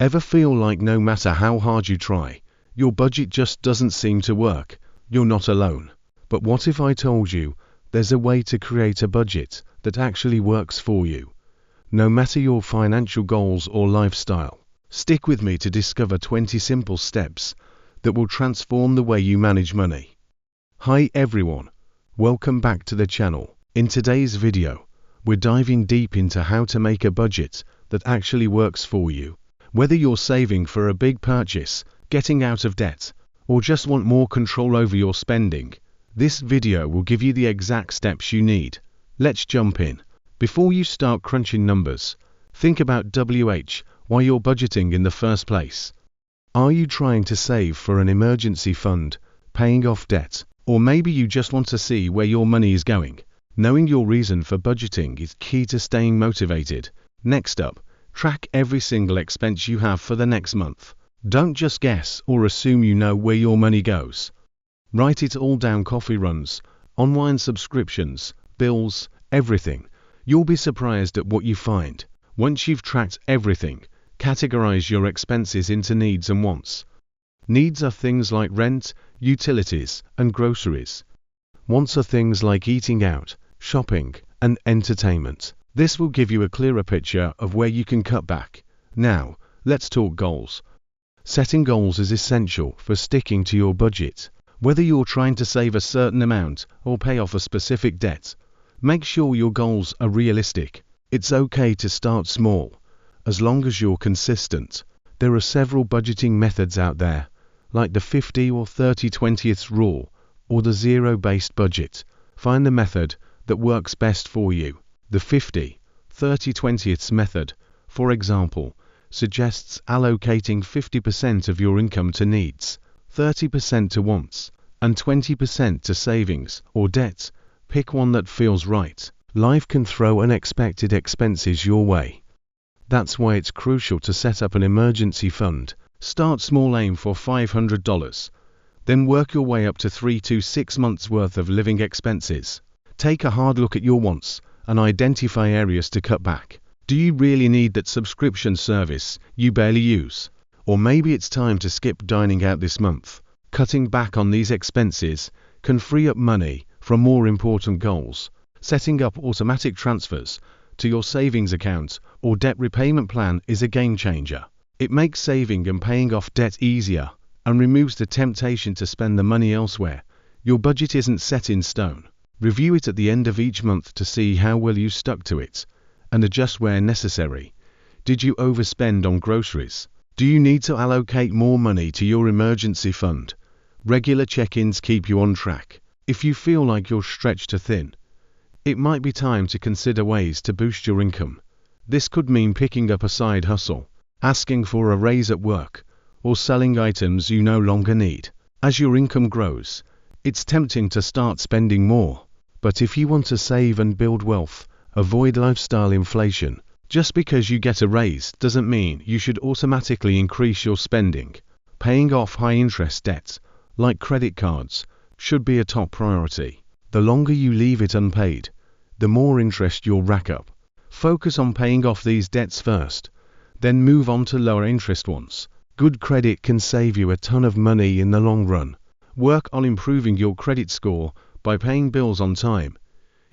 Ever feel like no matter how hard you try, your budget just doesn't seem to work? You're not alone. But what if I told you there's a way to create a budget that actually works for you, no matter your financial goals or lifestyle? Stick with me to discover 20 simple steps that will transform the way you manage money. Hi everyone, welcome back to the channel. In today's video, we're diving deep into how to make a budget that actually works for you. Whether you're saving for a big purchase, getting out of debt, or just want more control over your spending, this video will give you the exact steps you need. Let's jump in. Before you start crunching numbers, think about why you're budgeting in the first place. Are you trying to save for an emergency fund, paying off debt, or maybe you just want to see where your money is going? Knowing your reason for budgeting is key to staying motivated. Next up, track every single expense you have for the next month. Don't just guess or assume you know where your money goes. Write it all down: coffee runs, online subscriptions, bills, everything. You'll be surprised at what you find. Once you've tracked everything, categorize your expenses into needs and wants. Needs are things like rent, utilities, and groceries. Wants are things like eating out, shopping, and entertainment. This will give you a clearer picture of where you can cut back. Now, let's talk goals. Setting goals is essential for sticking to your budget. Whether you're trying to save a certain amount or pay off a specific debt, make sure your goals are realistic. It's okay to start small, as long as you're consistent. There are several budgeting methods out there, like the 50 or 30/20 rule, or the zero-based budget. Find the method that works best for you. The 50/30/20 method, for example, suggests allocating 50% of your income to needs, 30% to wants, and 20% to savings or debt. Pick one that feels right. Life can throw unexpected expenses your way. That's why it's crucial to set up an emergency fund. Start small, aim for $500. Then work your way up to 3 to 6 months worth of living expenses. Take a hard look at your wants and identify areas to cut back. Do you really need that subscription service you barely use? Or maybe it's time to skip dining out this month. Cutting back on these expenses can free up money for more important goals. Setting up automatic transfers to your savings account or debt repayment plan is a game changer. It makes saving and paying off debt easier and removes the temptation to spend the money elsewhere. Your budget isn't set in stone. Review it at the end of each month to see how well you stuck to it, and adjust where necessary. Did you overspend on groceries? Do you need to allocate more money to your emergency fund? Regular check-ins keep you on track. If you feel like you're stretched too thin, it might be time to consider ways to boost your income. This could mean picking up a side hustle, asking for a raise at work, or selling items you no longer need. As your income grows, it's tempting to start spending more. But if you want to save and build wealth, avoid lifestyle inflation. Just because you get a raise doesn't mean you should automatically increase your spending. Paying off high-interest debts, like credit cards, should be a top priority. The longer you leave it unpaid, the more interest you'll rack up. Focus on paying off these debts first, then move on to lower interest ones. Good credit can save you a ton of money in the long run. Work on improving your credit score by paying bills on time,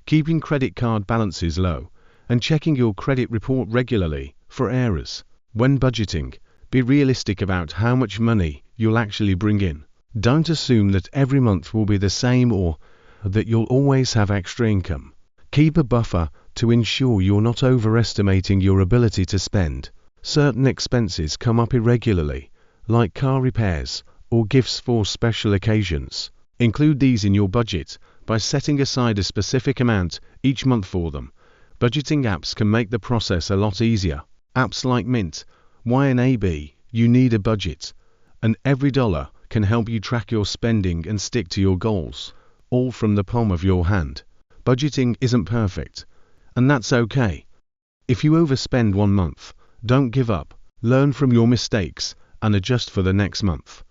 keeping credit card balances low, and checking your credit report regularly for errors. When budgeting, be realistic about how much money you'll actually bring in. Don't assume that every month will be the same or that you'll always have extra income. Keep a buffer to ensure you're not overestimating your ability to spend. Certain expenses come up irregularly, like car repairs or gifts for special occasions. Include these in your budget by setting aside a specific amount each month for them. Budgeting apps can make the process a lot easier. Apps like Mint, YNAB, You Need a Budget, and Every Dollar can help you track your spending and stick to your goals, all from the palm of your hand. Budgeting isn't perfect, and that's okay. If you overspend one month, don't give up. Learn from your mistakes and adjust for the next month.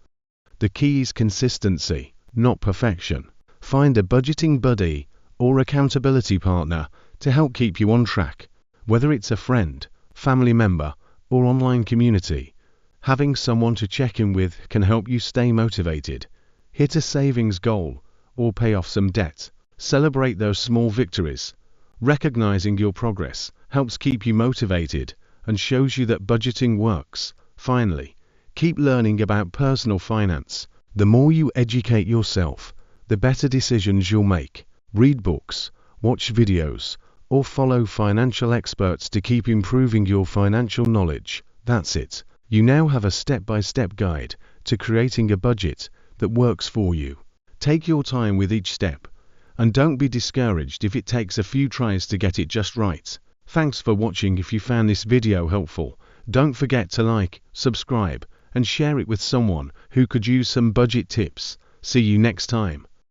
The key is consistency, not perfection. Find a budgeting buddy or accountability partner to help keep you on track. Whether it's a friend, family member, or online community, Having someone to check in with can help you stay motivated. Hit a savings goal or pay off some debt. Celebrate those small victories. Recognizing your progress helps keep you motivated and shows you that budgeting works. Finally, keep learning about personal finance. The more you educate yourself, the better decisions you'll make. Read books, watch videos, or follow financial experts to keep improving your financial knowledge. That's it. You now have a step-by-step guide to creating a budget that works for you. Take your time with each step, and don't be discouraged if it takes a few tries to get it just right. Thanks for watching. If you found this video helpful, don't forget to like, subscribe, and share it with someone who could use some budget tips. See you next time.